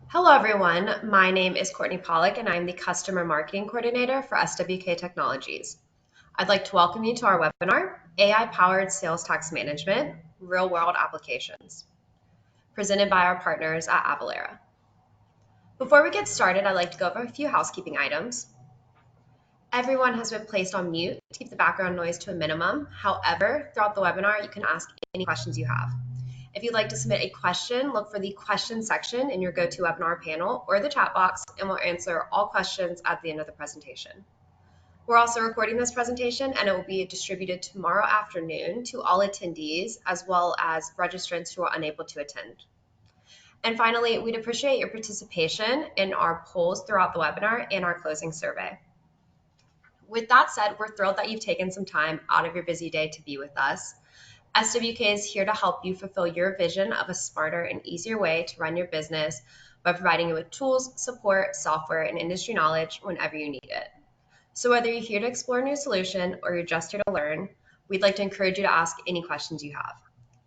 Hello, everyone. My name is Courtney Pollock, and I'm the Customer Marketing Coordinator for SWK Technologies. I'd like to welcome you to our webinar, AI-Powered Sales Tax Management, Real-World Applications, presented by our partners at Avalara. Before we get started, I'd like to go over a few housekeeping items. Everyone has been placed on mute to keep the background noise to a minimum. However, throughout the webinar, you can ask any questions you have. If you'd like to submit a question, look for the question section in your GoToWebinar panel or the chat box, and we'll answer all questions at the end of the presentation. We're also recording this presentation, and it will be distributed tomorrow afternoon to all attendees, as well as registrants who are unable to attend. And finally, we'd appreciate your participation in our polls throughout the webinar and our closing survey. With that said, we're thrilled that you've taken some time out of your busy day to be with us. SWK is here to help you fulfill your vision of a smarter and easier way to run your business by providing you with tools, support, software, and industry knowledge whenever you need it. So whether you're here to explore a new solution or you're just here to learn, we'd like to encourage you to ask any questions you have.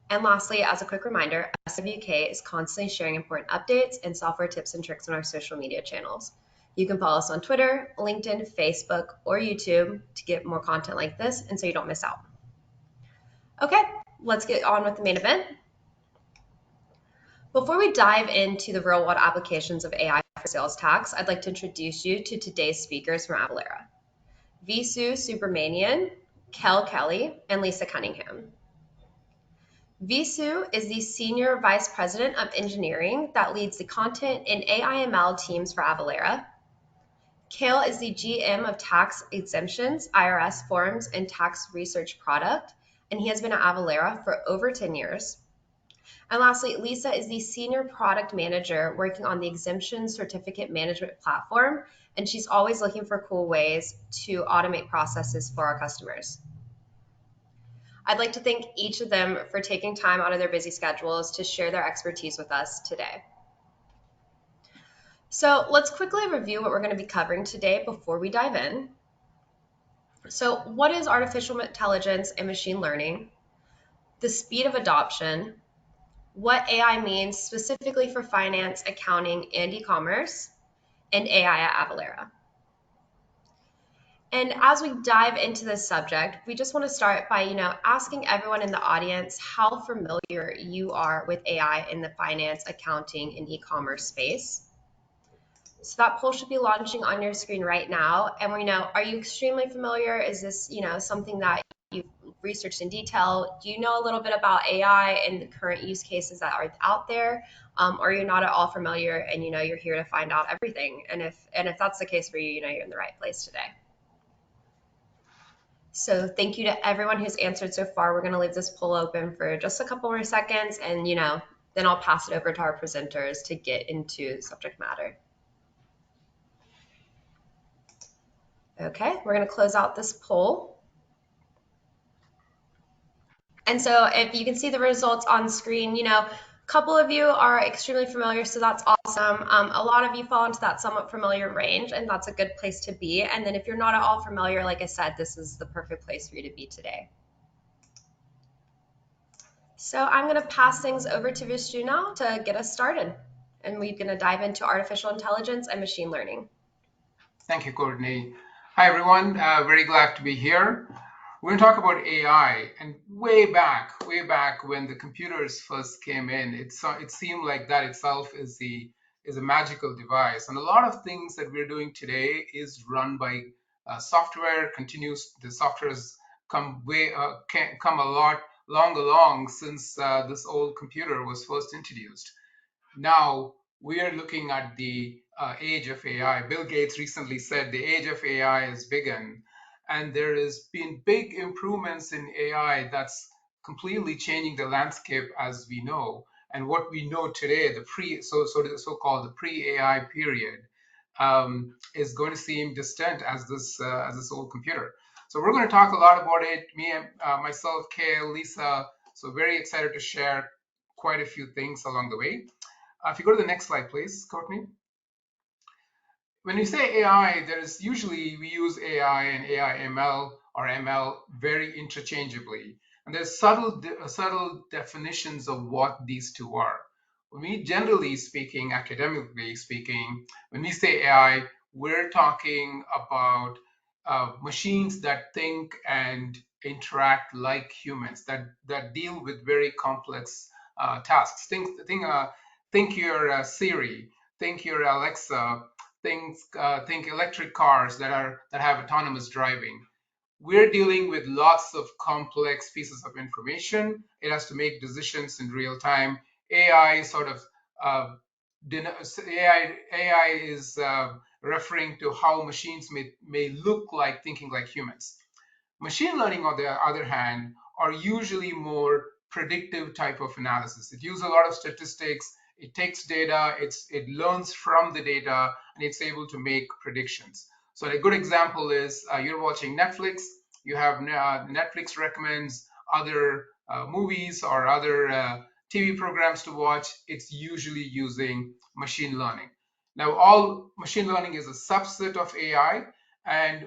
And lastly, as a quick reminder, SWK is constantly sharing important updates and software tips and tricks on our social media channels. You can follow us on Twitter, LinkedIn, Facebook, or YouTube to get more content like this and so you don't miss out. Okay, let's get on with the main event. Before we dive into the real-world applications of AI for sales tax, I'd like to introduce you to today's speakers from Avalara: Visu Subramanian, Kel Kelly, and Lisa Cunningham. Visu is the Senior Vice President of Engineering that leads the content and AI/ML teams for Avalara. Kel is the GM of Tax Exemptions, IRS Forms, and Tax Research Product, and he has been at Avalara for over 10 years. And lastly, Lisa is the Senior Product Manager working on the Exemption Certificate Management Platform, and she's always looking for cool ways to automate processes for our customers. I'd like to thank each of them for taking time out of their busy schedules to share their expertise with us today. So let's quickly review what we're going to be covering today before we dive in. So what is artificial intelligence and machine learning? The speed of adoption, what AI means specifically for finance, accounting, and e-commerce, and AI at Avalara. And as we dive into this subject, we just want to start by, asking everyone in the audience how familiar you are with AI in the finance, accounting, and e-commerce space. So that poll should be launching on your screen right now. And are you extremely familiar? Is this, something that you've researched in detail? Do you know a little bit about AI and the current use cases that are out there? Or you're not at all familiar and you're here to find out everything? And if that's the case for you, you're in the right place today. So thank you to everyone who's answered so far. We're going to leave this poll open for just a couple more seconds, and then I'll pass it over to our presenters to get into the subject matter. Okay, we're going to close out this poll. And so if you can see the results on screen, a couple of you are extremely familiar, so that's awesome. A lot of you fall into that somewhat familiar range, and that's a good place to be. And then if you're not at all familiar, like I said, this is the perfect place for you to be today. So I'm going to pass things over to Vishnu now to get us started. And we're going to dive into artificial intelligence and machine learning. Thank you, Courtney. Hi, everyone. Very glad to be here. We're going to talk about AI. And way back when the computers first came in, it seemed like that itself is a magical device. And a lot of things that we're doing today is run by software. The software has come a lot along since this old computer was first introduced. Now we are looking at the age of AI. Bill Gates recently said the age of AI has begun, and there has been big improvements in AI that's completely changing the landscape as we know. And what we know today, the so-called pre-AI period, is going to seem distant as this old computer. So we're going to talk a lot about it. Me and myself, Kale, Lisa. So very excited to share quite a few things along the way. If you go to the next slide, please, Courtney. When you say AI, we use AI and AI ML or ML very interchangeably. And there's subtle definitions of what these two are. When we generally speaking, academically speaking, when we say AI, we're talking about machines that think and interact like humans, that deal with very complex tasks. Think your Siri, think your Alexa, think electric cars that have autonomous driving. We're dealing with lots of complex pieces of information. It has to make decisions in real time. AI sort of uh, AI is referring to how machines may look like thinking like humans. Machine learning, on the other hand, are usually more predictive type of analysis. It uses a lot of statistics. It takes data, it learns from the data, and it's able to make predictions. So a good example is you're watching Netflix. You have Netflix recommends other movies or other TV programs to watch. It's usually using machine learning. Now, all machine learning is a subset of AI, and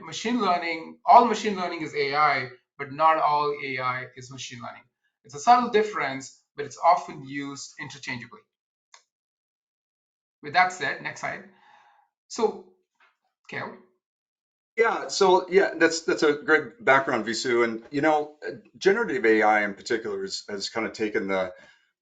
all machine learning is AI, but not all AI is machine learning. It's a subtle difference, but it's often used interchangeably. With that said, next slide. So, Kale. Yeah, that's a great background, Visu. And generative AI in particular has kind of taken the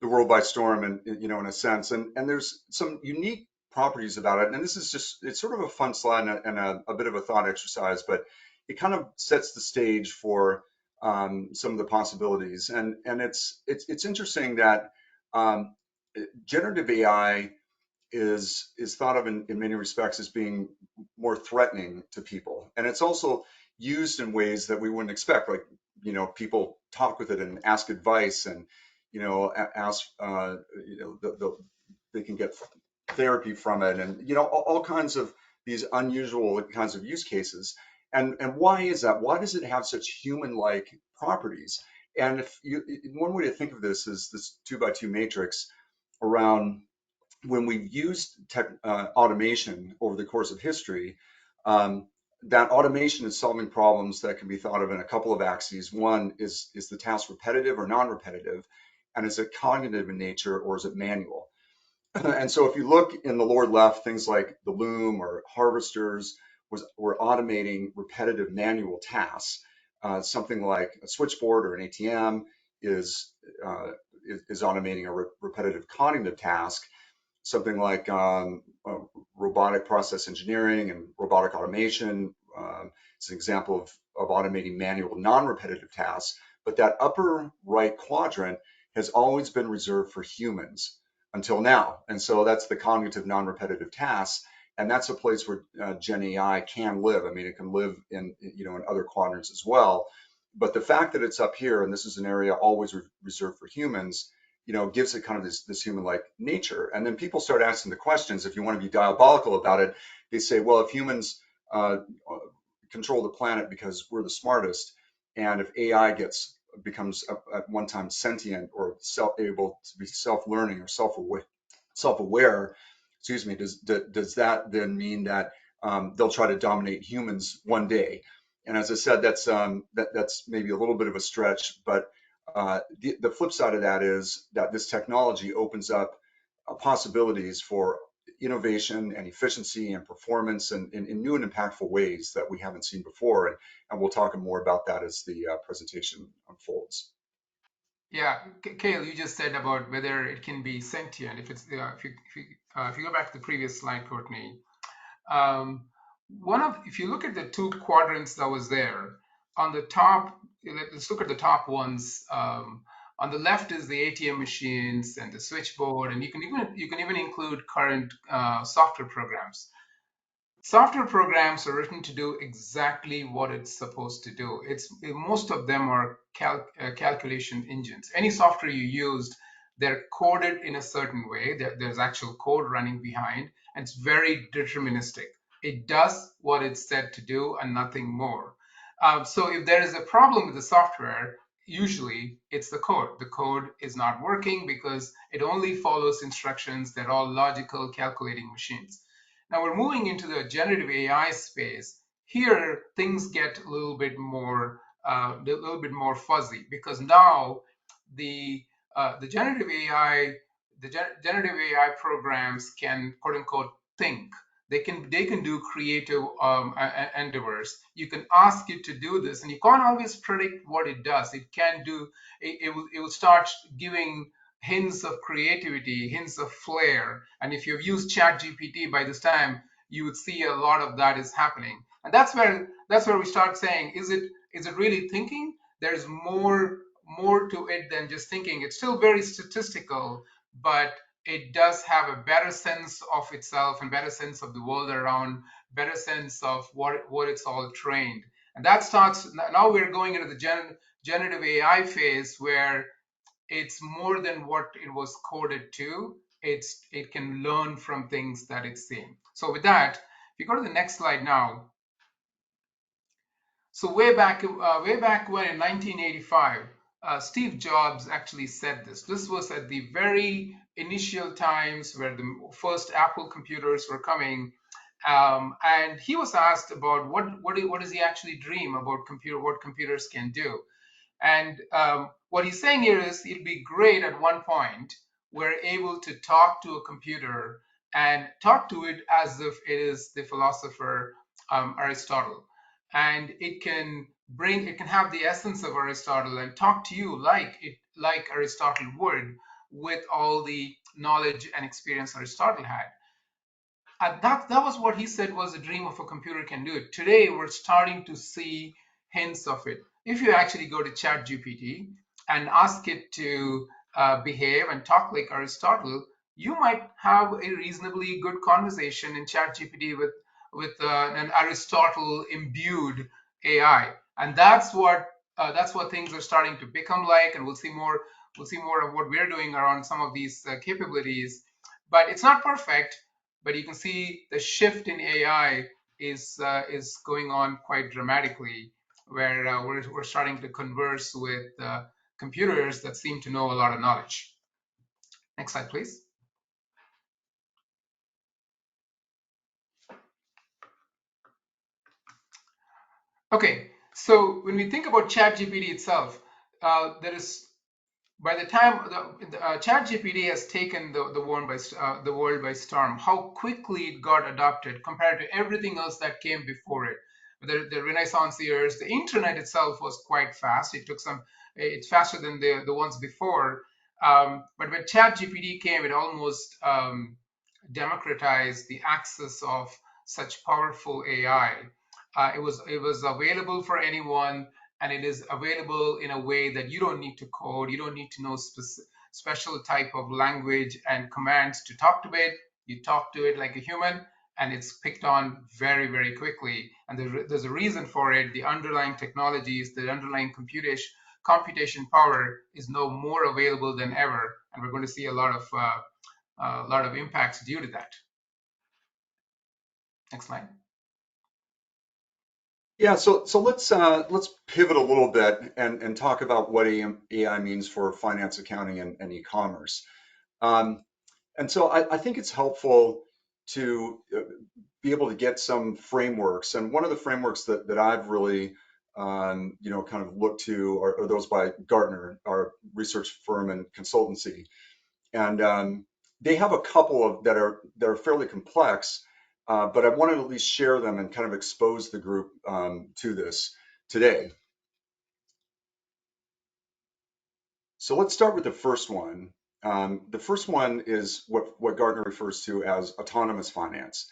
world by storm, and in a sense. And there's some unique properties about it. And this is it's sort of a fun slide and a bit of a thought exercise, but it kind of sets the stage for some of the possibilities. And it's interesting that um, generative AI is thought of in many respects as being more threatening to people. And it's also used in ways that we wouldn't expect, like, people talk with it and ask advice and, ask, they can get therapy from it and, all kinds of these unusual kinds of use cases. And why is that? Why does it have such human-like properties? And one way to think of this is this 2x2 matrix around when we've used automation over the course of history, um, that automation is solving problems that can be thought of in a couple of axes. One is the task repetitive or non-repetitive, and is it cognitive in nature or is it manual? And so if you look in the lower left, things like the loom or harvesters were automating repetitive manual tasks. Something like a switchboard or an ATM is uh, is automating a repetitive cognitive task. Something like robotic process engineering and robotic automation. It's an example of automating manual non-repetitive tasks, but that upper right quadrant has always been reserved for humans until now. And so that's the cognitive non-repetitive tasks. And that's a place where Gen AI can live. I mean, it can live in other quadrants as well. But the fact that it's up here, and this is an area always reserved for humans, gives it kind of this human-like nature. And then people start asking the questions. If you want to be diabolical about it, they say, well, if humans control the planet because we're the smartest, and if AI becomes at one time sentient or able to be self-learning or self-aware, excuse me, does that then mean that they'll try to dominate humans one day? And as I said, that's maybe a little bit of a stretch, but the flip side of that is that this technology opens up possibilities for innovation and efficiency and performance and in new and impactful ways that we haven't seen before. And we'll talk more about that as the presentation unfolds. Yeah, Kale, you just said about whether it can be sentient. If you go back to the previous slide, Courtney, um, if you look at the two quadrants that was there on the top, let's look at the top ones. On the left is the ATM machines and the switchboard, and you can even include current software programs. Software programs are written to do exactly what it's supposed to do. Most of them are calculation engines. Any software you used, they're coded in a certain way. There's actual code running behind, and it's very deterministic. It does what it's said to do and nothing more. So if there is a problem with the software, usually it's the code. The code is not working because it only follows instructions. They're all logical calculating machines. Now we're moving into the generative AI space. Here, things get a little bit more fuzzy because now the generative AI generative AI programs can quote unquote think. They can do creative endeavors. You can ask it to do this, and you can't always predict what it does. It can do. It will start giving hints of creativity, hints of flair. And if you've used ChatGPT by this time, you would see a lot of that is happening. And that's where we start saying, is it really thinking? There's more to it than just thinking. It's still very statistical, but it does have a better sense of itself and better sense of the world around, better sense of what it's all trained. And that starts now. We're going into the generative AI phase where it's more than what it was coded to. It can learn from things that it's seen. So with that, if you go to the next slide now. So way back when in 1985, Steve Jobs actually said this. This was at the very initial times where the first Apple computers were coming, and he was asked about what does he actually dream about what computers can do. And what he's saying here is it'd be great at one point we're able to talk to a computer and talk to it as if it is the philosopher Aristotle. And it can have the essence of Aristotle and talk to you like Aristotle would, with all the knowledge and experience Aristotle had. That was what he said was a dream of a computer can do. Today, we're starting to see hints of it. If you actually go to ChatGPT and ask it to behave and talk like Aristotle, you might have a reasonably good conversation in ChatGPT with an Aristotle imbued AI, and that's what things are starting to become like. And we'll see more of what we're doing around some of these capabilities. But it's not perfect, but you can see the shift in AI is going on quite dramatically, where we're starting to converse with computers that seem to know a lot of knowledge. Next slide, please. Okay, so when we think about ChatGPT itself, there is by the time ChatGPT has taken the world by storm, how quickly it got adopted compared to everything else that came before it. The Renaissance years, the internet itself was quite fast. It's faster than the ones before. But when ChatGPT came, it almost democratized the access of such powerful AI. It was available for anyone, and it is available in a way that you don't need to code. You don't need to know special type of language and commands to talk to it. You talk to it like a human, and it's picked on very, very quickly. And there's a reason for it. The underlying technologies, the underlying computation power is now more available than ever, and we're going to see a lot of impacts due to that. Next slide. Yeah, so let's pivot a little bit and talk about what AI means for finance, accounting, and e-commerce. And so I think it's helpful to be able to get some frameworks. And one of the frameworks that I've really kind of looked to are those by Gartner, our research firm and consultancy. And they have a couple of that are fairly complex. But I wanted to at least share them and kind of expose the group to this today. So let's start with the first one. The first one is what Gartner refers to as autonomous finance.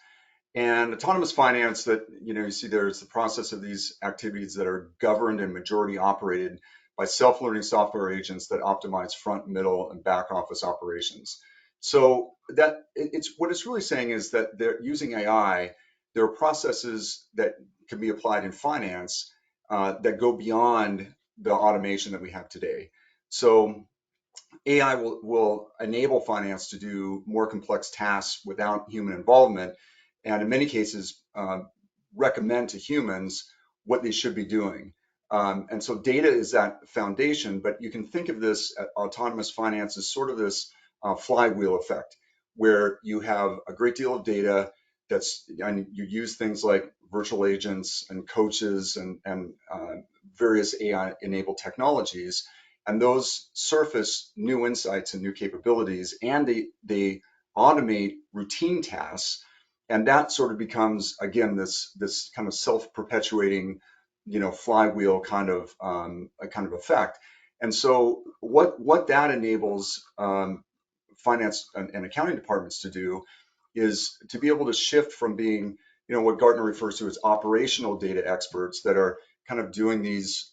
And autonomous finance, that you see there's the process of these activities that are governed and majority operated by self-learning software agents that optimize front, middle, and back office operations. So what it's really saying is that they're using AI. There are processes that can be applied in finance that go beyond the automation that we have today. So AI will enable finance to do more complex tasks without human involvement, and in many cases recommend to humans what they should be doing. And so data is that foundation, but you can think of this autonomous finance as sort of this flywheel effect, where you have a great deal of data and you use things like virtual agents and coaches and various AI-enabled technologies, and those surface new insights and new capabilities, and they automate routine tasks, and that sort of becomes, again, this kind of self-perpetuating, flywheel kind of a kind of effect. And so what that enables finance and accounting departments to do is to be able to shift from being, what Gartner refers to as operational data experts that are kind of doing these,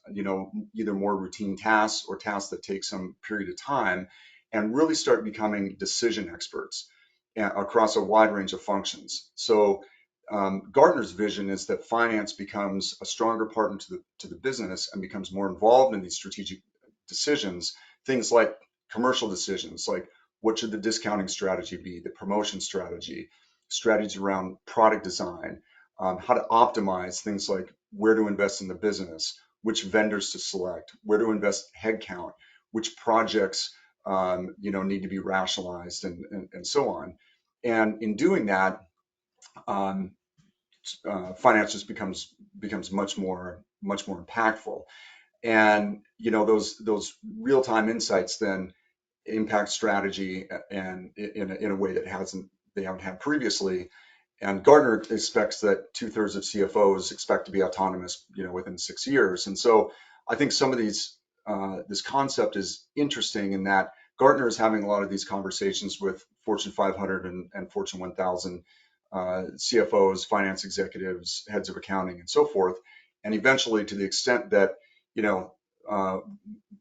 either more routine tasks or tasks that take some period of time, and really start becoming decision experts across a wide range of functions. So Gartner's vision is that finance becomes a stronger partner to the business and becomes more involved in these strategic decisions, things like commercial decisions, like what should the discounting strategy be, the promotion strategy, strategies around product design, how to optimize things like where to invest in the business, which vendors to select, where to invest headcount, which projects need to be rationalized, and so on. And in doing that, finance just becomes much more impactful. And those real-time insights then impact strategy and in a way that they haven't had previously. And Gartner expects that 2/3 of CFOs expect to be autonomous, within 6 years. And so I think some of this concept is interesting in that Gartner is having a lot of these conversations with Fortune 500 and Fortune 1000 CFOs, finance executives, heads of accounting, and so forth. And eventually, to the extent that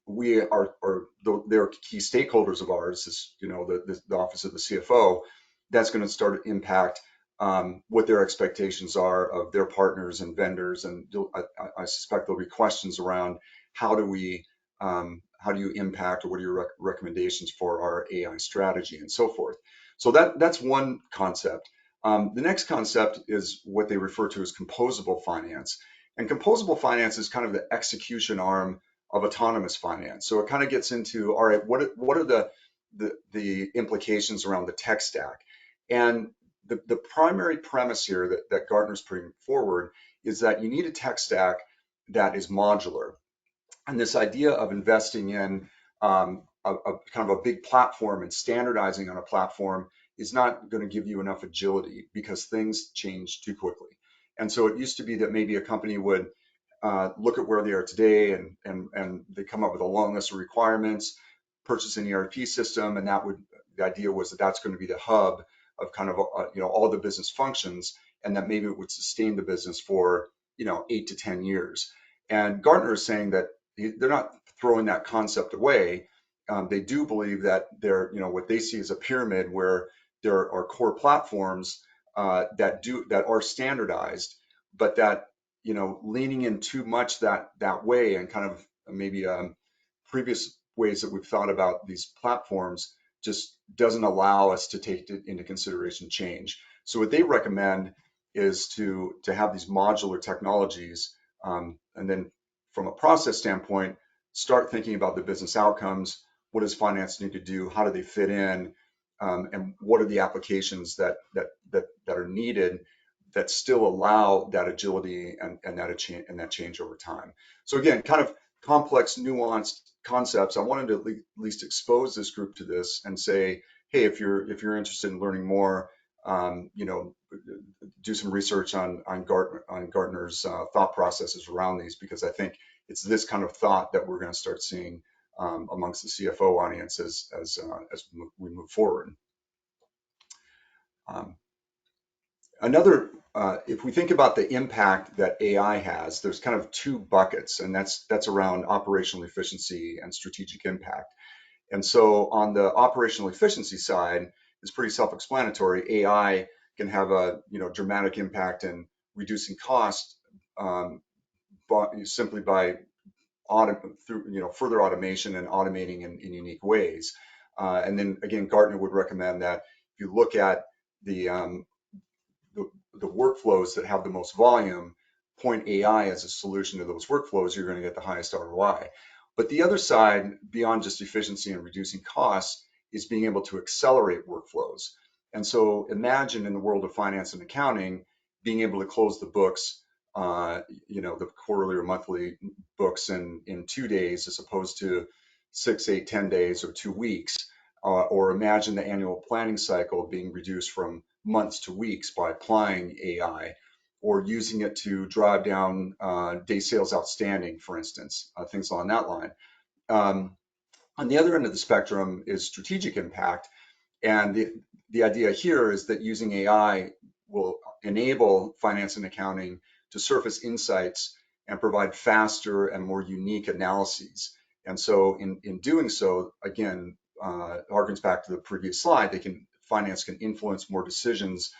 we are, or they're key stakeholders of ours, is the office of the CFO, that's going to start to impact what their expectations are of their partners and vendors. And I suspect there'll be questions around how do you impact, or what are your recommendations for our AI strategy, and so forth. So that's one concept. The next concept is what they refer to as composable finance. And composable finance is kind of the execution arm of autonomous finance. So it kind of gets into, all right, what are the implications around the tech stack? And the primary premise here that Gartner's putting forward is that you need a tech stack that is modular. And this idea of investing in a kind of a big platform and standardizing on a platform is not going to give you enough agility, because things change too quickly. And so it used to be that maybe a company would look at where they are today, and they come up with a long list of requirements, purchase an ERP system, and the idea was that that's going to be the hub of kind of all the business functions, and that maybe it would sustain the business for 8 to 10 years. And Gartner is saying that they're not throwing that concept away. They do believe that what they see as a pyramid where there are core platforms that are standardized, but that leaning in too much that way, and kind of maybe previous ways that we've thought about these platforms, just doesn't allow us to take into consideration change. So what they recommend is to have these modular technologies, and then from a process standpoint, start thinking about the business outcomes. What does finance need to do? How do they fit in? And what are the applications that are needed that still allow that agility and that change over time? So again, kind of complex, nuanced concepts. I wanted to at least expose this group to this and say, hey, if you're interested in learning more, do some research on Gartner's thought processes around these, because I think it's this kind of thought that we're going to start seeing amongst the CFO audience as we move forward. If we think about the impact that AI has, there's kind of two buckets, and that's around operational efficiency and strategic impact. And so on the operational efficiency side, it's pretty self-explanatory. AI can have a dramatic impact in reducing cost simply by further automation and automating in unique ways. And then again, Gartner would recommend that if you look at the workflows that have the most volume, point AI as a solution to those workflows, you're going to get the highest ROI. But the other side, beyond just efficiency and reducing costs, is being able to accelerate workflows. And so imagine in the world of finance and accounting, being able to close the books, the quarterly or monthly books in 2 days, as opposed to 6, 8, 10 days or 2 weeks, or imagine the annual planning cycle being reduced from months to weeks by applying AI, or using it to drive down day sales outstanding, for instance, things along that line. On the other end of the spectrum is strategic impact. And the idea here is that using AI will enable finance and accounting to surface insights and provide faster and more unique analyses. And so in doing so, again, harkens back to the previous slide, finance can influence more decisions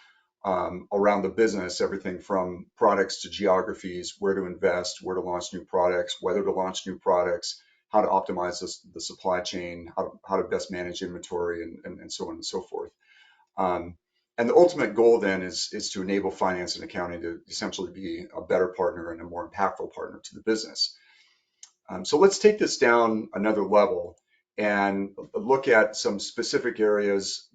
around the business, everything from products to geographies, where to invest, where to launch new products, whether to launch new products, how to optimize the supply chain, how to best manage inventory, and so on and so forth. And the ultimate goal then is to enable finance and accounting to essentially be a better partner and a more impactful partner to the business. So let's take this down another level and look at some specific areas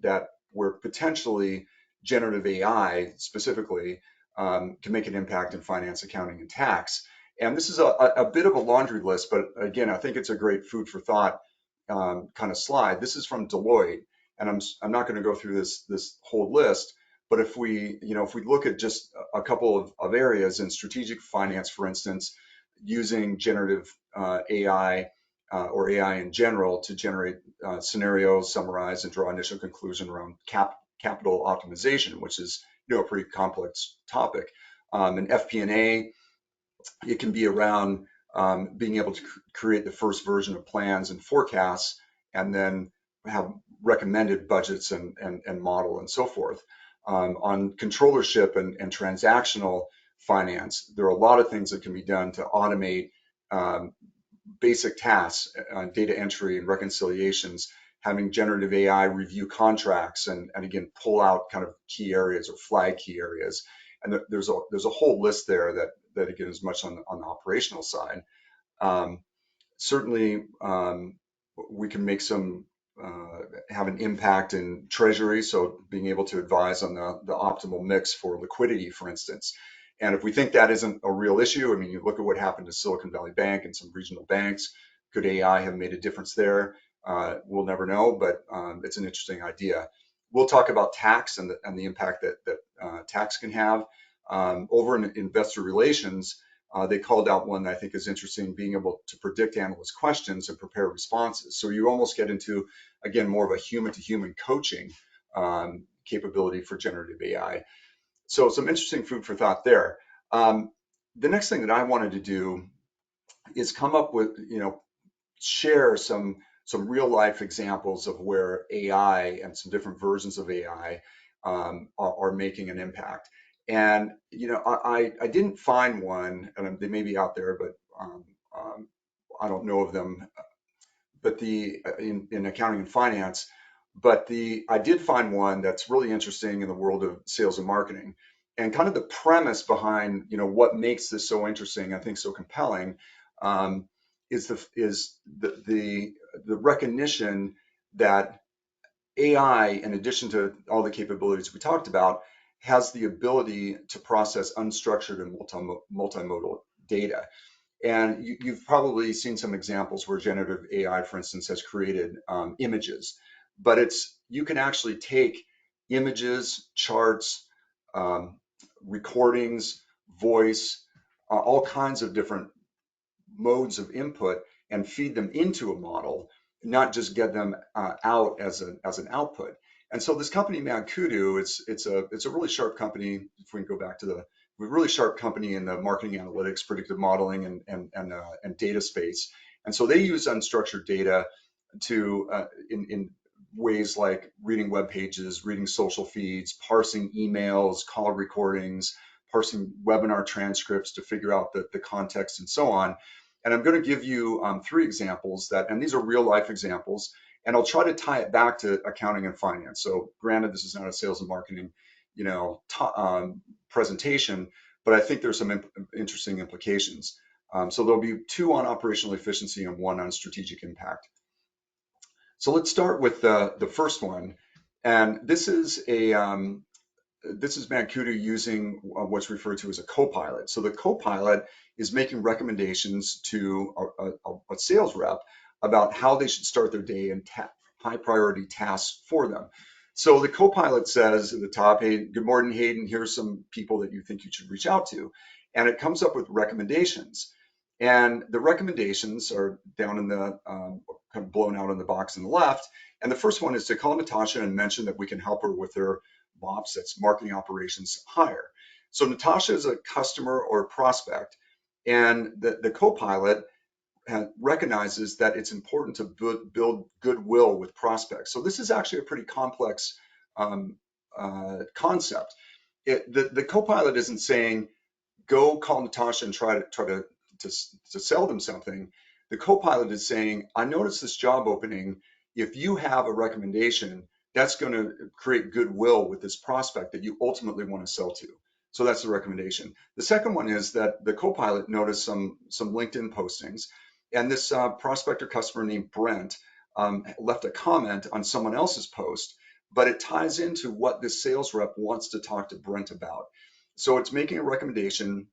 where potentially generative AI specifically can make an impact in finance, accounting, and tax. And this is a bit of a laundry list, but again, I think it's a great food for thought kind of slide. This is from Deloitte, and I'm not going to go through this whole list, but if we look at just a couple of areas in strategic finance, for instance, using generative AI or AI in general to generate scenarios, summarize, and draw initial conclusion around capital optimization, which is a pretty complex topic. In FP&A, it can be around being able to create the first version of plans and forecasts, and then have recommended budgets and model and so forth. On controllership and transactional finance, there are a lot of things that can be done to automate basic tasks, data entry and reconciliations, having generative AI review contracts and again, pull out kind of key areas or flag key areas. And there's a whole list there that again is much on the operational side. Certainly, we can make have an impact in treasury, so being able to advise on the optimal mix for liquidity, for instance. And if we think that isn't a real issue, I mean, you look at what happened to Silicon Valley Bank and some regional banks. Could AI have made a difference there? We'll never know, but it's an interesting idea. We'll talk about tax and the impact that tax can have. Over in investor relations, they called out one that I think is interesting, being able to predict analyst questions and prepare responses. So you almost get into, again, more of a human-to-human coaching capability for generative AI. So some interesting food for thought there. The next thing that I wanted to do is come up with, share some real life examples of where AI and some different versions of AI are making an impact. And I didn't find one, and they may be out there, but I don't know of them. But in accounting and finance, but I did find one that's really interesting in the world of sales and marketing, and kind of the premise behind what makes this so interesting, I think so compelling, is the recognition that AI, in addition to all the capabilities we talked about, has the ability to process unstructured and multimodal data. And you've probably seen some examples where generative AI, for instance, has created images, but you can actually take images, charts, recordings, voice, all kinds of different modes of input and feed them into a model, not just get them out as an output. And so this company, Mankudu, it's a really sharp company. If we can go back to the really sharp company in the marketing analytics, predictive modeling, and data space. And so they use unstructured data to in ways like reading web pages, reading social feeds, parsing emails, call recordings, parsing webinar transcripts to figure out the context and so on. And I'm going to give you 3 examples and these are real life examples, and I'll try to tie it back to accounting and finance. So granted, this is not a sales and marketing, presentation, but I think there's some interesting implications. So there'll be 2 on operational efficiency and 1 on strategic impact. So let's start with the first one, and this is Mankudu using what's referred to as a co-pilot. So the co-pilot is making recommendations to a sales rep about how they should start their day and high priority tasks for them. So the co-pilot says at the top, hey, good morning, Hayden, here's some people that you think you should reach out to. And it comes up with recommendations. And the recommendations are down in the kind of blown out in the box on the left. And the first one is to call Natasha and mention that we can help her with her MOPS, that's marketing operations hire. So Natasha is a customer or prospect, and the co-pilot recognizes that it's important to build goodwill with prospects. So this is actually a pretty complex concept. The co-pilot isn't saying, go call Natasha and try to sell them something. The co-pilot is saying, I noticed this job opening. If you have a recommendation, that's going to create goodwill with this prospect that you ultimately want to sell to. So that's the recommendation. The second one is that the co-pilot noticed some LinkedIn postings, and this prospect or customer named Brent left a comment on someone else's post, but it ties into what this sales rep wants to talk to Brent about. So it's making a recommendation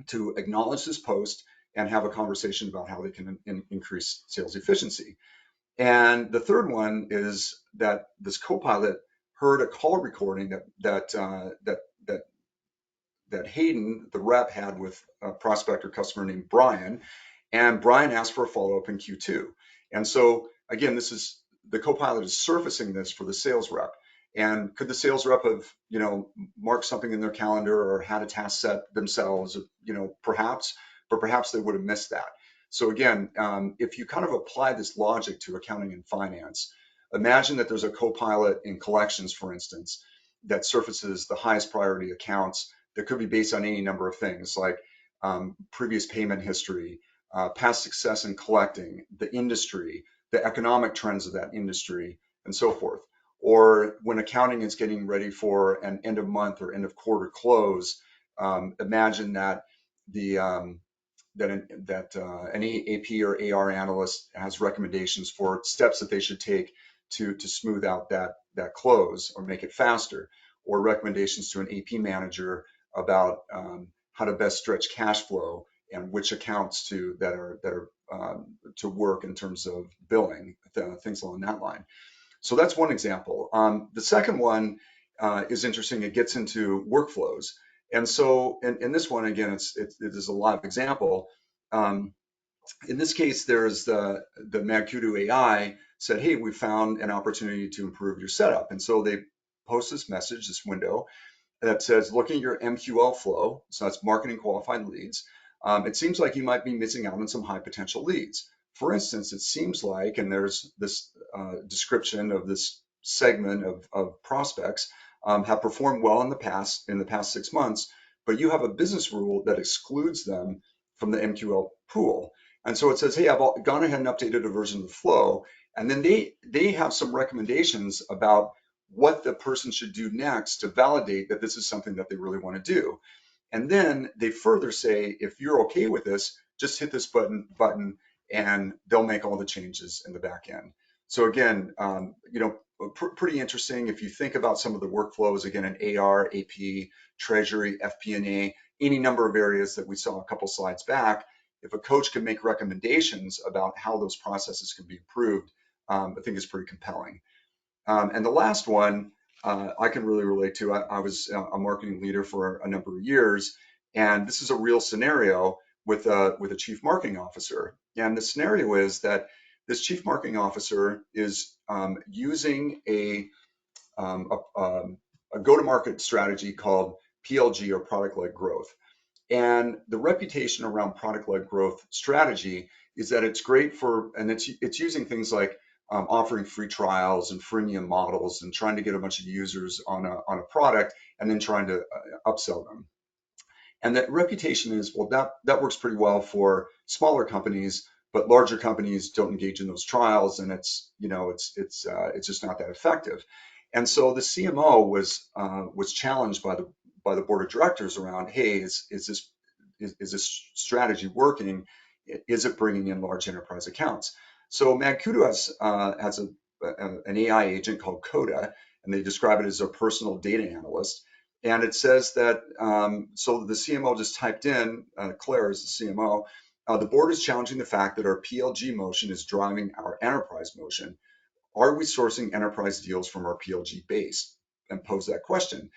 to acknowledge this post and have a conversation about how they can increase sales efficiency. And the third one is that this co-pilot heard a call recording that Hayden, the rep, had with a prospect or customer named Brian, and Brian asked for a follow-up in Q2. And so again, this is the co-pilot is surfacing this for the sales rep. And could the sales rep have, marked something in their calendar or had a task set themselves, perhaps, but perhaps they would have missed that. So again, if you kind of apply this logic to accounting and finance, imagine that there's a co-pilot in collections, for instance, that surfaces the highest priority accounts that could be based on any number of things like previous payment history, past success in collecting, the industry, the economic trends of that industry, and so forth. Or when accounting is getting ready for an end of month or end of quarter close, imagine that an AP or AR analyst has recommendations for steps that they should take to smooth out that close or make it faster, or recommendations to an AP manager about how to best stretch cash flow and which accounts that are to work in terms of billing, things along that line. So that's one example. The second one is interesting. It gets into workflows. And so in this one, again, it is a live example. In this case, there's the Magkudu AI said, hey, we found an opportunity to improve your setup. And so they post this message, this window that says, looking at your MQL flow, so that's marketing qualified leads, it seems like you might be missing out on some high potential leads. For instance, it seems like, and there's this description of this segment of prospects have performed well in the past 6 months, but you have a business rule that excludes them from the MQL pool. And so it says, hey, I've gone ahead and updated a version of the flow. And then they have some recommendations about what the person should do next to validate that this is something that they really want to do. And then they further say, if you're okay with this, just hit this button and they'll make all the changes in the back end. So again, pretty interesting. If you think about some of the workflows, again, in AR, AP, Treasury, FP&A, any number of areas that we saw a couple slides back, if a coach can make recommendations about how those processes can be improved, I think it's pretty compelling. And the last one I can really relate to. I was a marketing leader for a number of years, and this is a real scenario with a chief marketing officer. And the scenario is that this chief marketing officer is using a go-to-market strategy called PLG, or product-led growth. And the reputation around product-led growth strategy is that it's great for, and it's using things like offering free trials and freemium models and trying to get a bunch of users on a product and then trying to upsell them. And that reputation is, well, that works pretty well for smaller companies, but larger companies don't engage in those trials, and it's just not that effective. And so the CMO was challenged by the board of directors around, hey, is this strategy working? Is it bringing in large enterprise accounts? So Magkudu has an AI agent called Coda, and they describe it as a personal data analyst. And it says that, so the CMO just typed in, Claire is the CMO, The board is challenging the fact that our PLG motion is driving our enterprise motion. Are we sourcing enterprise deals from our PLG base? And pose that question.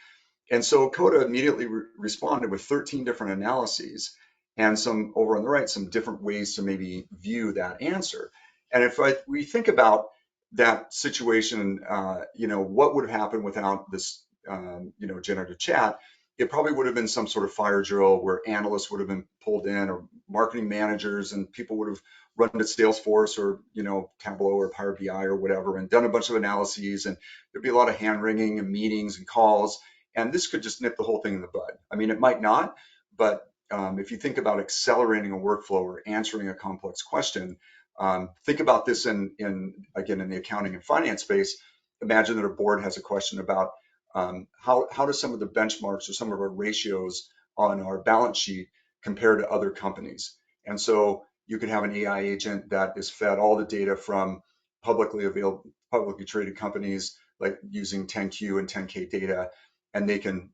And so Coda immediately responded with 13 different analyses and some over on the right, some different ways to maybe view that answer. And if we think about that situation, what would have happened without this, generative chat? It probably would have been some sort of fire drill where analysts would have been pulled in, or marketing managers, and people would have run to Salesforce or, Tableau or Power BI or whatever, and done a bunch of analyses, and there'd be a lot of hand wringing and meetings and calls. And this could just nip the whole thing in the bud. I mean, it might not, but if you think about accelerating a workflow or answering a complex question, think about this again in the accounting and finance space. Imagine that a board has a question about how do some of the benchmarks or some of our ratios on our balance sheet compare to other companies. And so you could have an AI agent that is fed all the data from publicly traded companies, like using 10Q and 10K data, and they can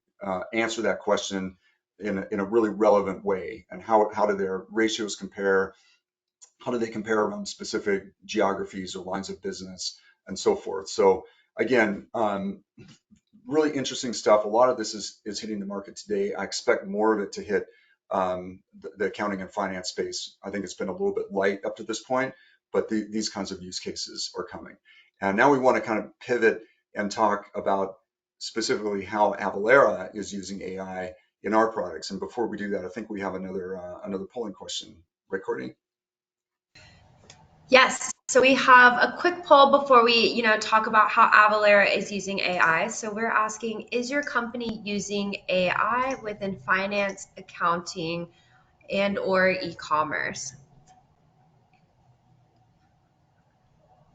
answer that question in a really relevant way. And how do their ratios compare? How do they compare around specific geographies or lines of business and so forth? So again, really interesting stuff. A lot of this is hitting the market today. I expect more of it to hit the accounting and finance space. I think it's been a little bit light up to this point, but these kinds of use cases are coming. And now we want to kind of pivot and talk about specifically how Avalara is using AI in our products. And before we do that, I think we have another polling question, right, Courtney? Yes. So we have a quick poll before we, talk about how Avalara is using AI. So we're asking, is your company using AI within finance, accounting, and or e-commerce?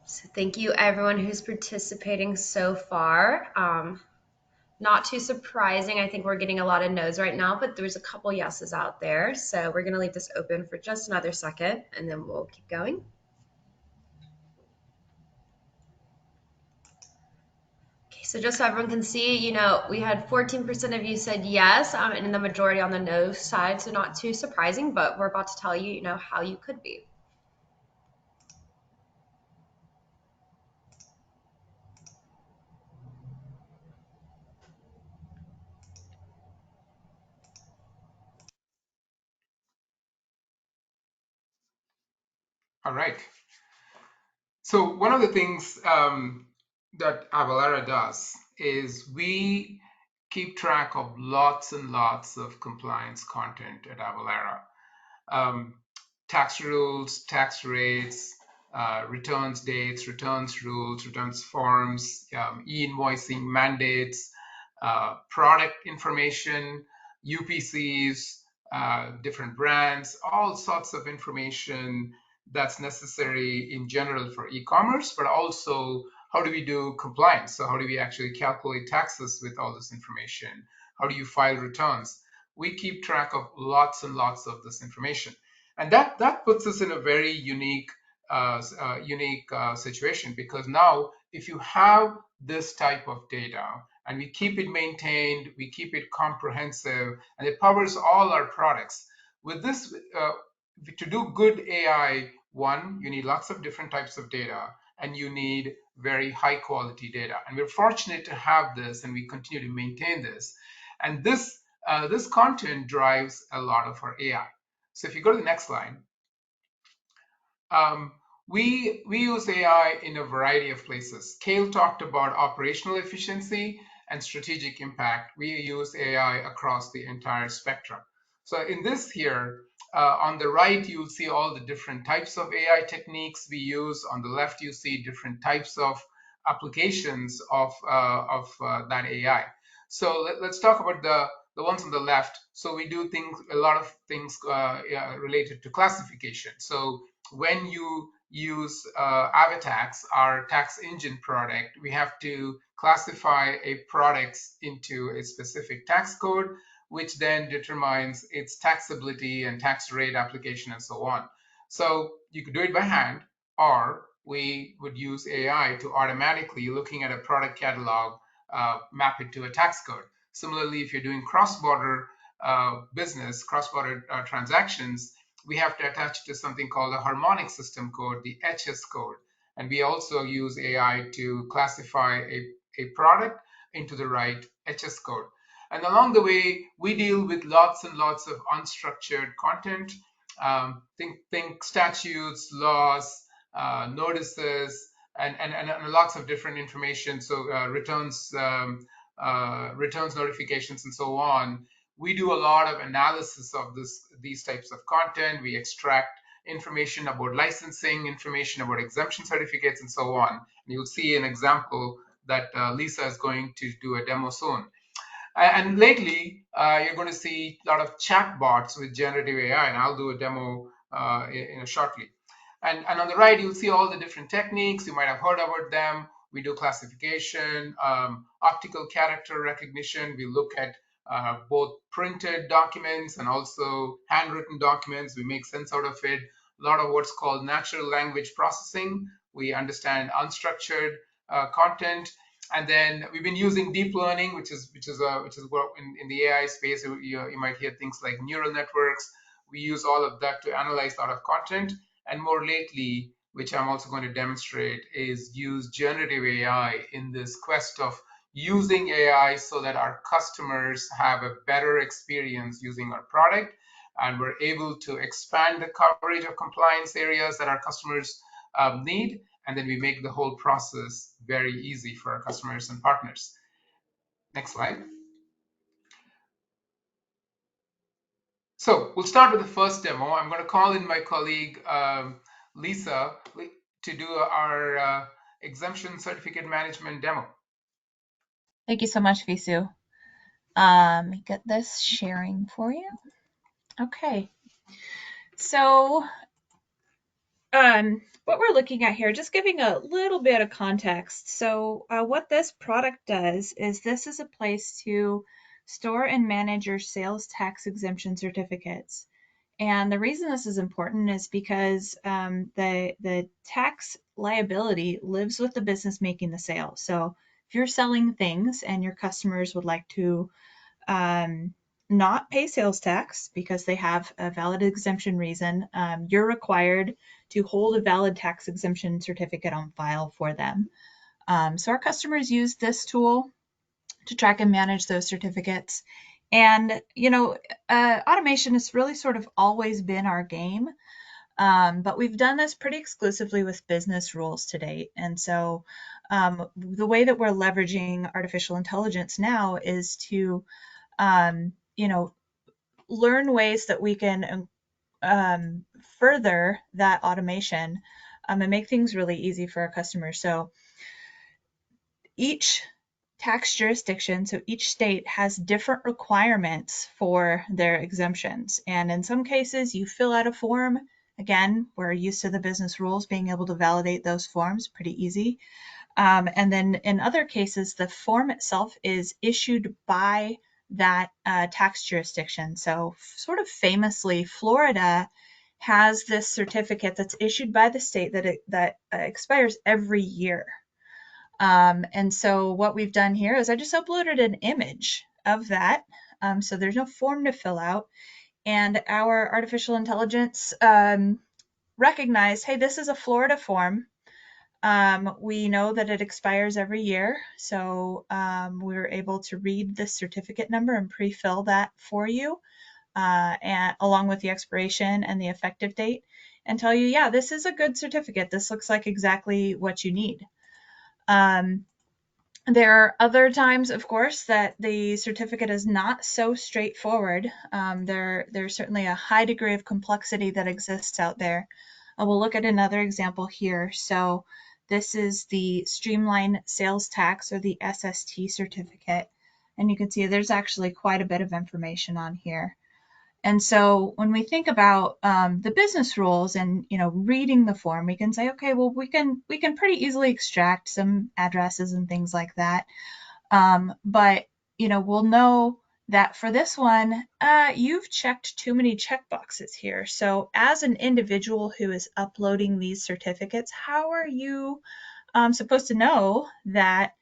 So thank you everyone who's participating so far. Not too surprising. I think we're getting a lot of no's right now, but there's a couple yeses out there. So we're going to leave this open for just another second and then we'll keep going. Okay, so just so everyone can see, we had 14% of you said yes, and the majority on the no side, so not too surprising, but we're about to tell you, how you could be. All right. So one of the things that Avalara does is we keep track of lots and lots of compliance content at Avalara. Tax rules, tax rates, returns dates, returns rules, returns forms, e-invoicing mandates, product information, UPCs, different brands, all sorts of information that's necessary in general for e-commerce, but also how do we do compliance? So how do we actually calculate taxes with all this information? How do you file returns? We keep track of lots and lots of this information. And that puts us in a very unique situation, because now if you have this type of data and we keep it maintained, we keep it comprehensive, and it powers all our products. With this, to do good AI, one, you need lots of different types of data, and you need very high quality data. And we're fortunate to have this, and we continue to maintain this. And this content drives a lot of our AI. So if you go to the next slide, we use AI in a variety of places. Kale talked about operational efficiency and strategic impact. We use AI across the entire spectrum. So in this here, on the right, you'll see all the different types of AI techniques we use. On the left, you see different types of applications of that AI. So let's talk about the ones on the left. So we do a lot of things related to classification. So when you use Avatax, our tax engine product, we have to classify a product into a specific tax code, which then determines its taxability and tax rate application and so on. So you could do it by hand, or we would use AI to automatically, looking at a product catalog, map it to a tax code. Similarly, if you're doing cross-border business, cross-border transactions, we have to attach it to something called a harmonic system code, the HS code. And we also use AI to classify a product into the right HS code. And along the way, we deal with lots and lots of unstructured content. Think statutes, laws, notices, and lots of different information. So returns notifications, and so on. We do a lot of analysis of these types of content. We extract information about licensing, information about exemption certificates, and so on. And you'll see an example that Lisa is going to do a demo soon. And lately, you're going to see a lot of chat bots with generative AI, and I'll do a demo shortly. And on the right, you'll see all the different techniques. You might have heard about them. We do classification, optical character recognition. We look at both printed documents and also handwritten documents. We make sense out of it. A lot of what's called natural language processing. We understand unstructured content. And then we've been using deep learning, which is what in the AI space you might hear things like neural networks. We use all of that to analyze a lot of content. And more lately, which I'm also going to demonstrate, is use generative AI in this quest of using AI so that our customers have a better experience using our product, and we're able to expand the coverage of compliance areas that our customers need, and then we make the whole process very easy for our customers and partners. Next slide. So we'll start with the first demo. I'm going to call in my colleague Lisa to do our exemption certificate management demo. Thank you so much, Visu. Let me get this sharing for you. Okay. So what we're looking at here, just giving a little bit of context. So what this product does is this is a place to store and manage your sales tax exemption certificates. And the reason this is important is because the tax liability lives with the business making the sale. So if you're selling things and your customers would like to not pay sales tax because they have a valid exemption reason, you're required to hold a valid tax exemption certificate on file for them. So our customers use this tool to track and manage those certificates. And, automation has really sort of always been our game, but we've done this pretty exclusively with business rules to date. And so the way that we're leveraging artificial intelligence now is to, learn ways that we can further that automation and make things really easy for our customers. So each tax jurisdiction, so each state has different requirements for their exemptions. And in some cases, you fill out a form. Again, we're used to the business rules, being able to validate those forms, pretty easy. And then in other cases, the form itself is issued by that tax jurisdiction. So sort of famously, Florida has this certificate that's issued by the state that expires every year. And so what we've done here is I just uploaded an image of that. So there's no form to fill out. And our artificial intelligence recognized, hey, this is a Florida form. We know that it expires every year. So we were able to read the certificate number and pre-fill that for you, and along with the expiration and the effective date, and tell you, yeah, this is a good certificate. This looks like exactly what you need. There are other times, of course, that the certificate is not so straightforward. There's certainly a high degree of complexity that exists out there. We'll look at another example here. So this is the Streamline Sales Tax, or the SST certificate. And you can see there's actually quite a bit of information on here. And so when we think about the business rules and reading the form, we can say, okay, well, we can pretty easily extract some addresses and things like that. But we'll know that for this one, you've checked too many checkboxes here. So as an individual who is uploading these certificates, how are you supposed to know that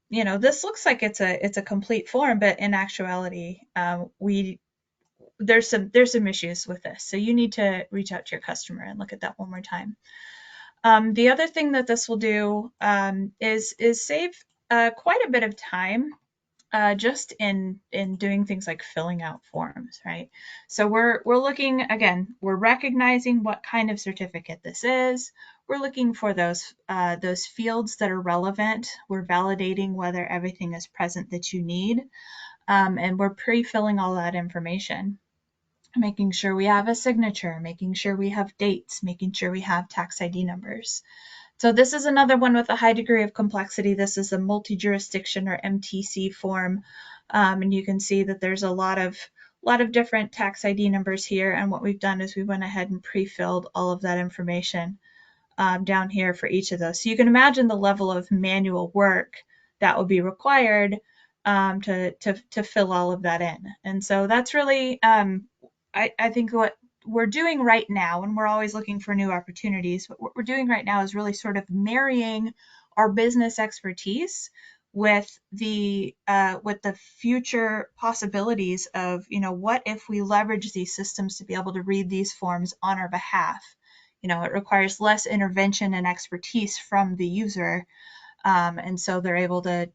this looks like it's a complete form, but in actuality, there's some issues with this. So you need to reach out to your customer and look at that one more time. The other thing that this will do is save quite a bit of time just in doing things like filling out forms, right? So we're looking, again, we're recognizing what kind of certificate this is. We're looking for those fields that are relevant. We're validating whether everything is present that you need, and we're pre-filling all that information, making sure we have a signature, making sure we have dates, making sure we have tax ID numbers. So this is another one with a high degree of complexity. This is a multi-jurisdiction or MTC form, and you can see that there's a lot of different tax ID numbers here. And what we've done is we went ahead and pre-filled all of that information down here for each of those. So you can imagine the level of manual work that will be required to fill all of that in. And so that's really, I think what we're doing right now, and we're always looking for new opportunities, but what we're doing right now is really sort of marrying our business expertise with the future possibilities of, what if we leverage these systems to be able to read these forms on our behalf. It requires less intervention and expertise from the user, and so they're able to,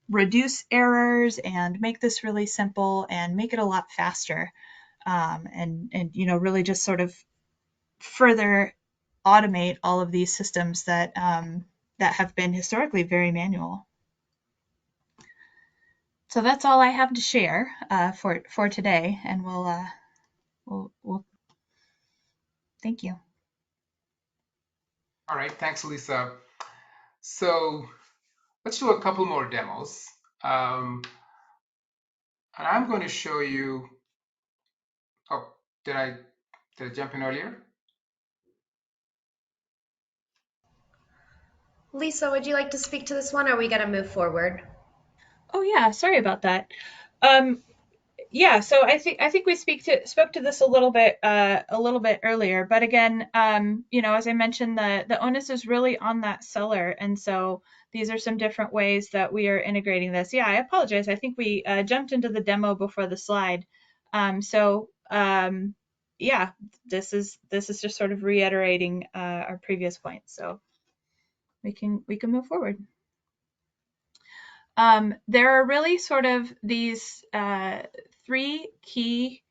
reduce errors and make this really simple and make it a lot faster, and really just sort of further automate all of these systems that have been historically very manual. So that's all I have to share for today, and we'll thank you. All right, thanks, Lisa. So let's do a couple more demos. And I'm going to show you, oh, did I jump in earlier? Lisa, would you like to speak to this one, or are we going to move forward? Oh yeah, sorry about that. Yeah, so I think we spoke to this a little bit earlier, but again, as I mentioned, the onus is really on that seller, and so these are some different ways that we are integrating this. Yeah, I apologize. I think we jumped into the demo before the slide. Yeah, this is just sort of reiterating our previous points, so we can move forward. There are really sort of these three key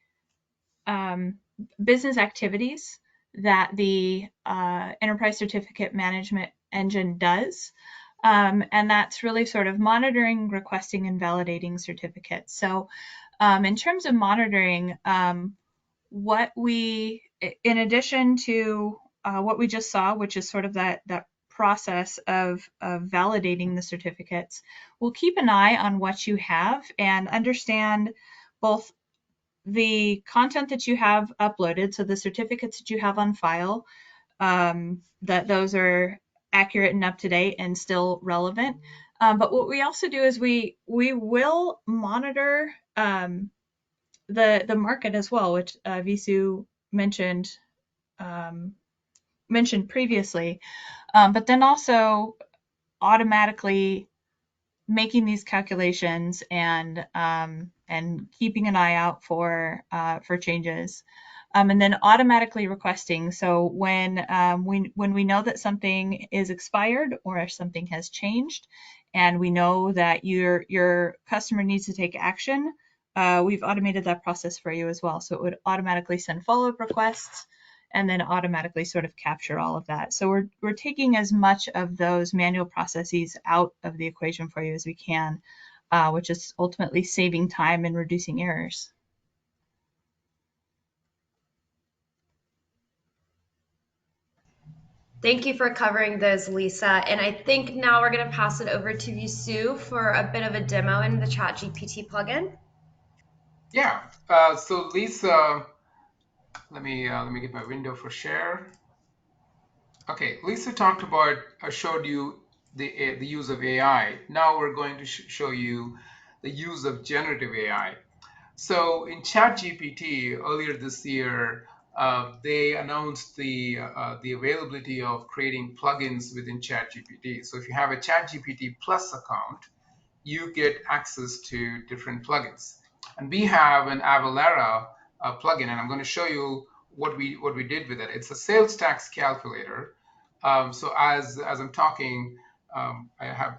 business activities that the enterprise certificate management engine does. And that's really sort of monitoring, requesting, and validating certificates. So in terms of monitoring, what we, in addition to what we just saw, which is sort of that process of validating the certificates, we'll keep an eye on what you have and understand both the content that you have uploaded, so the certificates that you have on file, that those are accurate and up to date and still relevant. But what we also do is we will monitor the market as well, which Visu mentioned previously, but then also automatically making these calculations and keeping an eye out for changes, and then automatically requesting. So when we know that something is expired or if something has changed, and we know that your customer needs to take action, we've automated that process for you as well. So it would automatically send follow-up requests and then automatically sort of capture all of that. So we're taking as much of those manual processes out of the equation for you as we can, which is ultimately saving time and reducing errors. Thank you for covering those, Lisa. And I think now we're going to pass it over to Visu for a bit of a demo in the ChatGPT plugin. Yeah. So Lisa, let me get my window for share. Okay, Lisa talked about, showed you the use of AI. Now we're going to show you the use of generative AI. So in ChatGPT earlier this year, they announced the availability of creating plugins within ChatGPT. So if you have a ChatGPT Plus account, you get access to different plugins. And we have an Avalara plugin, and I'm going to show you what we did with it. It's a sales tax calculator. So as I'm talking, I have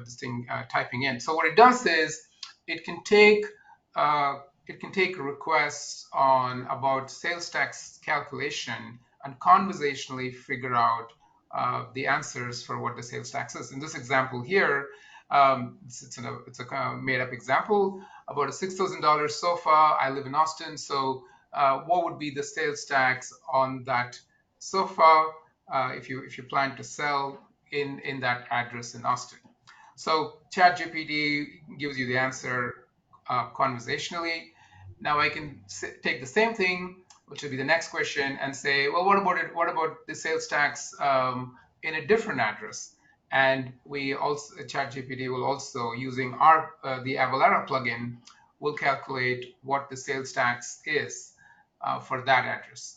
this thing typing in. So what it does is it can take requests on about sales tax calculation and conversationally figure out the answers for what the sales tax is. In this example here, it's a made up example about a $6,000 sofa. I live in Austin, so what would be the sales tax on that sofa if you plan to sell in that address in Austin? So ChatGPT gives you the answer conversationally. Now I can take the same thing, which will be the next question, and say, well, what about it? What about the sales tax in a different address? And we also, ChatGPT will also, using our the Avalara plugin, will calculate what the sales tax is for that address.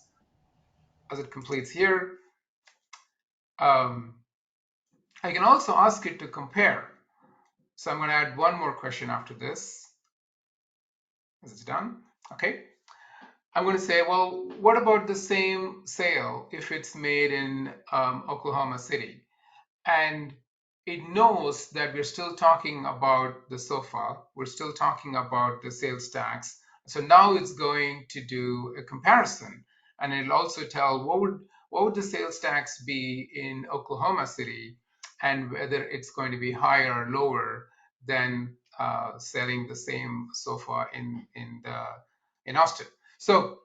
As it completes here, I can also ask it to compare. So I'm going to add one more question after this. Is it done? Okay. I'm going to say, well, what about the same sale if it's made in Oklahoma City? And it knows that we're still talking about the sofa. We're still talking about the sales tax. So now it's going to do a comparison, and it'll also tell what would the sales tax be in Oklahoma City, and whether it's going to be higher or lower than selling the same sofa in Austin. So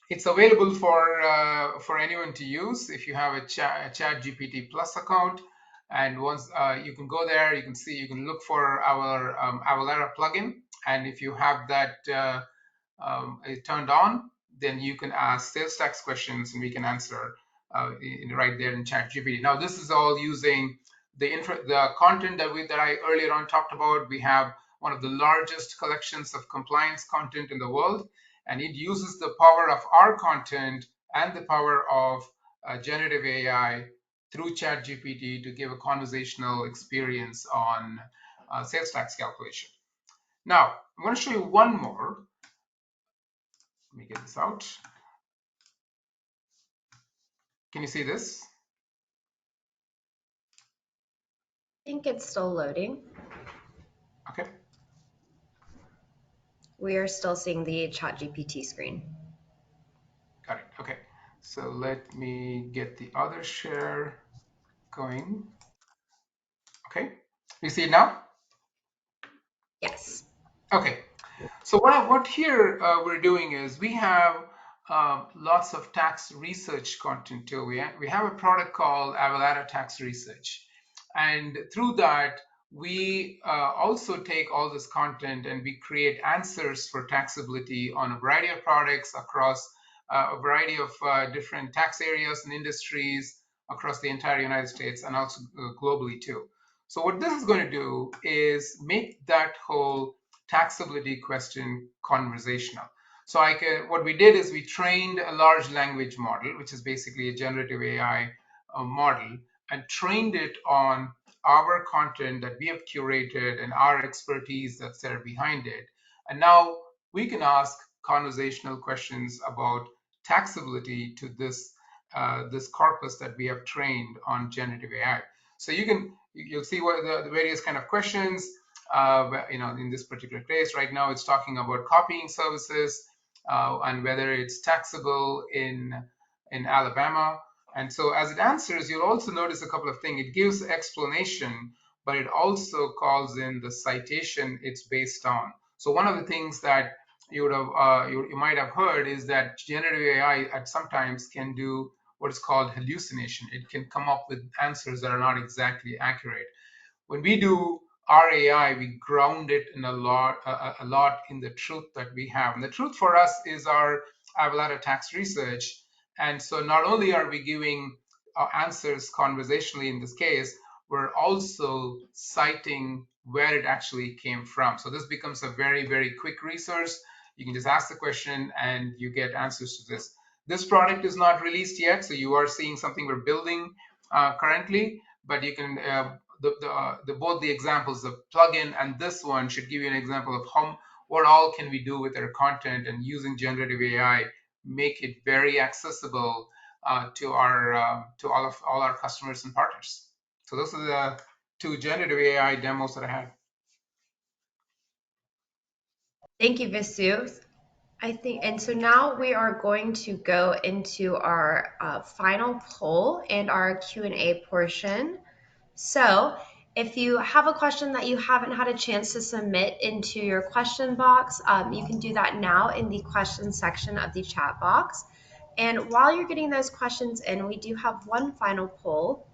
it's available for anyone to use if you have a ChatGPT Plus account. And once you can go there, you can look for our Avalara plugin. And if you have that turned on, then you can ask sales tax questions, and we can answer right there in ChatGPT. Now, this is all using the content that I earlier on talked about. We have one of the largest collections of compliance content in the world, and it uses the power of our content and the power of generative AI through ChatGPT to give a conversational experience on sales tax calculation. Now, I'm going to show you one more. Let me get this out. Can you see this? I think it's still loading. Okay. We are still seeing the ChatGPT screen. Got it. Okay. So let me get the other share going. Okay. You see it now? Yes. Okay. So what here we're doing is we have lots of tax research content too. We have a product called Avalara Tax Research, and through that we also take all this content and we create answers for taxability on a variety of products across a variety of different tax areas and industries across the entire United States and also globally too. So what this is going to do is make that whole taxability question conversational. So what we did is we trained a large language model, which is basically a generative AI model, and trained it on our content that we have curated and our expertise that's there behind it. And now we can ask conversational questions about taxability to this corpus that we have trained on generative AI. So you'll see what the various kind of questions. In this particular case, right now it's talking about copying services and whether it's taxable in Alabama. And so as it answers, you'll also notice a couple of things. It gives explanation, but it also calls in the citation it's based on. So one of the things that you might have heard is that generative AI at sometimes can do what is called hallucination. It can come up with answers that are not exactly accurate. When we do our AI, we ground it in a lot in the truth that we have. And the truth for us is our Avalara tax research. And so not only are we giving answers conversationally in this case, we're also citing where it actually came from. So this becomes a very, very quick resource. You can just ask the question and you get answers to this. This product is not released yet, so you are seeing something we're building currently, but you can both the examples, the plugin and this one, should give you an example of what all can we do with our content, and using generative AI make it very accessible to all our customers and partners. So those are the two generative AI demos that I had. Thank you, Visu. I think, and so now we are going to go into our final poll and our Q&A portion. So if you have a question that you haven't had a chance to submit into your question box, you can do that now in the question section of the chat box. And while you're getting those questions in, we do have one final poll.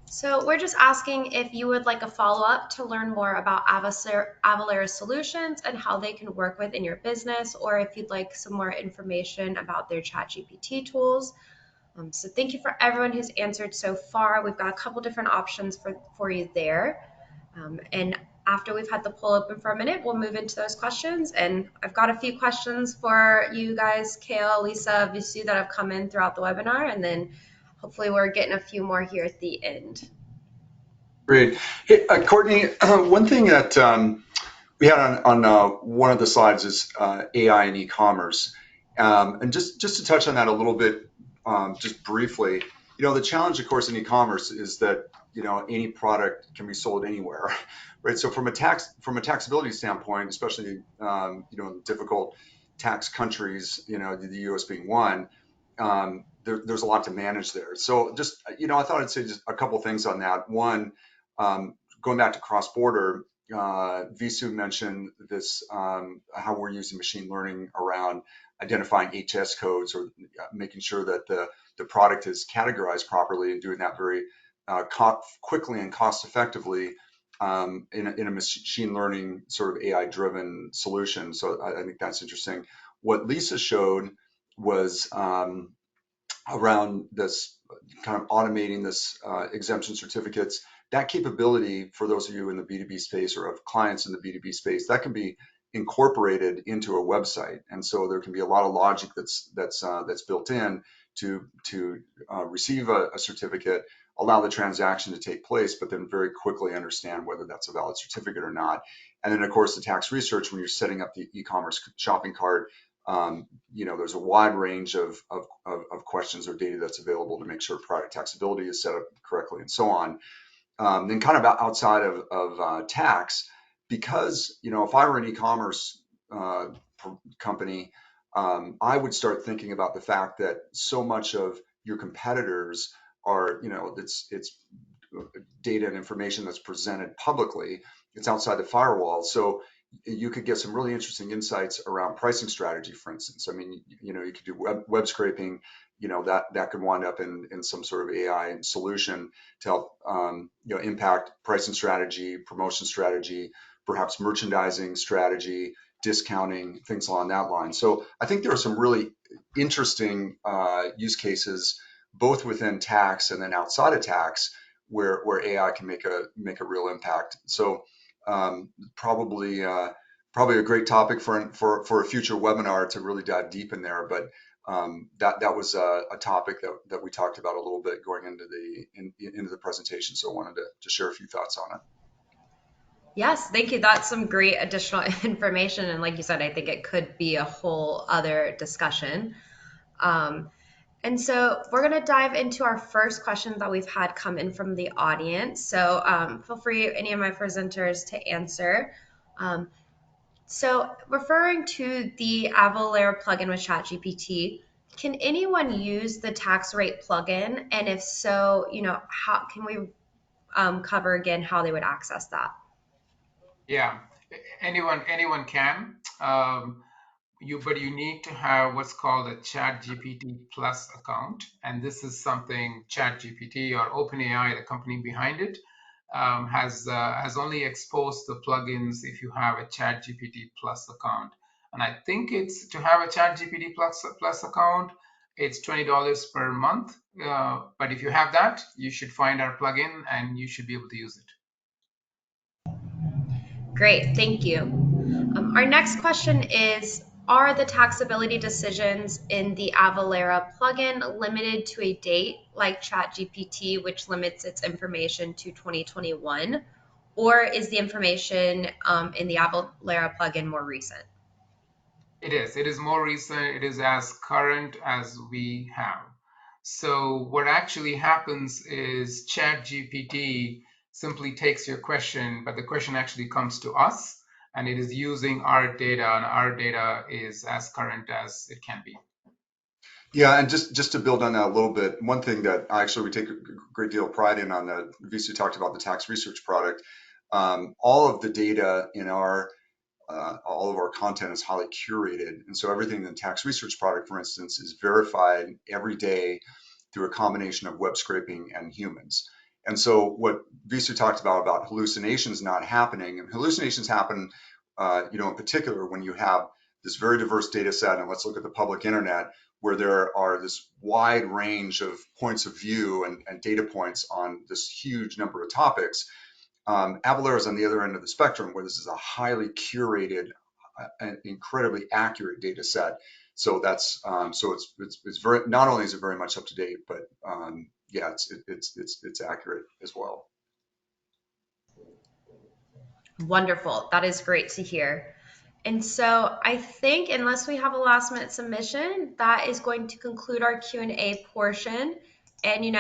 So we're just asking if you would like a follow-up to learn more about Avalara solutions and how they can work within your business, or if you'd like some more information about their ChatGPT tools. So thank you for everyone who's answered so far. We've got a couple different options for you there. And after we've had the poll open for a minute, we'll move into those questions. And I've got a few questions for you guys, Kale, Lisa, Visu, that have come in throughout the webinar. And then hopefully we're getting a few more here at the end. Great. Hey, Courtney, one thing that we had on one of the slides is AI and e-commerce. And just to touch on that a little bit, just briefly, the challenge, of course, in e-commerce is that, any product can be sold anywhere, right? So from a taxability standpoint, especially, in difficult tax countries, the US being one, there's a lot to manage there. So just, I thought I'd say just a couple things on that. One, going back to cross-border, Visu mentioned this, how we're using machine learning around identifying HS codes, or making sure that the product is categorized properly, and doing that very quickly and cost effectively in a machine learning sort of AI-driven solution. So I think that's interesting. What Lisa showed was around this kind of automating this exemption certificates. That capability, for those of you in the B2B space or of clients in the B2B space, that can be incorporated into a website, and so there can be a lot of logic that's built in to receive a certificate, allow the transaction to take place, but then very quickly understand whether that's a valid certificate or not. And then, of course, the tax research when you're setting up the e-commerce shopping cart. There's a wide range of questions or data that's available to make sure product taxability is set up correctly, and so on. Then kind of outside of tax, because, if I were an e-commerce company, I would start thinking about the fact that so much of your competitors are, it's data and information that's presented publicly. It's outside the firewall. So you could get some really interesting insights around pricing strategy, for instance. I mean, you could do web scraping, that could wind up in some sort of AI solution to help, impact pricing strategy, promotion strategy, perhaps merchandising strategy, discounting, things along that line. So I think there are some really interesting use cases, both within tax and then outside of tax, where AI can make a real impact. So probably a great topic for a future webinar to really dive deep in there. But that was a topic that we talked about a little bit going into the presentation. So I wanted to share a few thoughts on it. Yes, thank you. That's some great additional information. And like you said, I think it could be a whole other discussion. And so we're going to dive into our first question that we've had come in from the audience. So feel free, any of my presenters, to answer. So referring to the Avalara plugin with ChatGPT, can anyone use the tax rate plugin? And if so, how can we cover again how they would access that? Yeah, anyone can. But you need to have what's called a ChatGPT Plus account, and this is something ChatGPT or OpenAI, the company behind it, has only exposed the plugins if you have a ChatGPT Plus account. And I think it's to have a ChatGPT Plus account, it's $20 per month. But if you have that, you should find our plugin and you should be able to use it. Great, thank you. Our next question is, are the taxability decisions in the Avalara plugin limited to a date like ChatGPT, which limits its information to 2021? or is the information in the Avalara plugin more recent? It is. It is more recent. It is as current as we have. So what actually happens is ChatGPT simply takes your question, but the question actually comes to us, and it is using our data, and our data is as current as it can be. Yeah, and just to build on that a little bit, one thing that actually we take a great deal of pride in on the VC talked about the tax research product. All of the data in our all of our content is highly curated, and so everything in the tax research product, for instance, is verified every day through a combination of web scraping and humans. And so what Visu talked about hallucinations not happening, and hallucinations happen, in particular when you have this very diverse data set, and let's look at the public internet, where there are this wide range of points of view and data points on this huge number of topics. Avalara is on the other end of the spectrum, where this is a highly curated and incredibly accurate data set. So that's it's very, not only is it very much up to date, but yeah, it's accurate as well. Wonderful. That is great to hear. And so I think unless we have a last minute submission, that is going to conclude our Q&A portion. And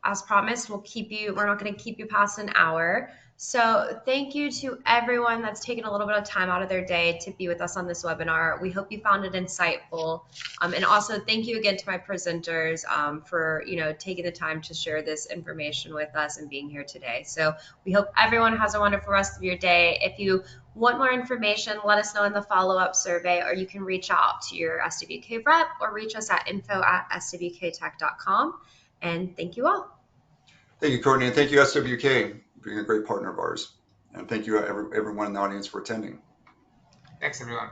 as promised, we're not going to keep you past an hour. So thank you to everyone that's taken a little bit of time out of their day to be with us on this webinar. We hope you found it insightful. And also thank you again to my presenters for taking the time to share this information with us and being here today. So we hope everyone has a wonderful rest of your day. If you want more information, let us know in the follow-up survey, or you can reach out to your SWK rep or reach us at info@swktech.com. And thank you all. Thank you, Courtney, and thank you, SWK, for being a great partner of ours. And thank you, everyone in the audience, for attending. Thanks, everyone.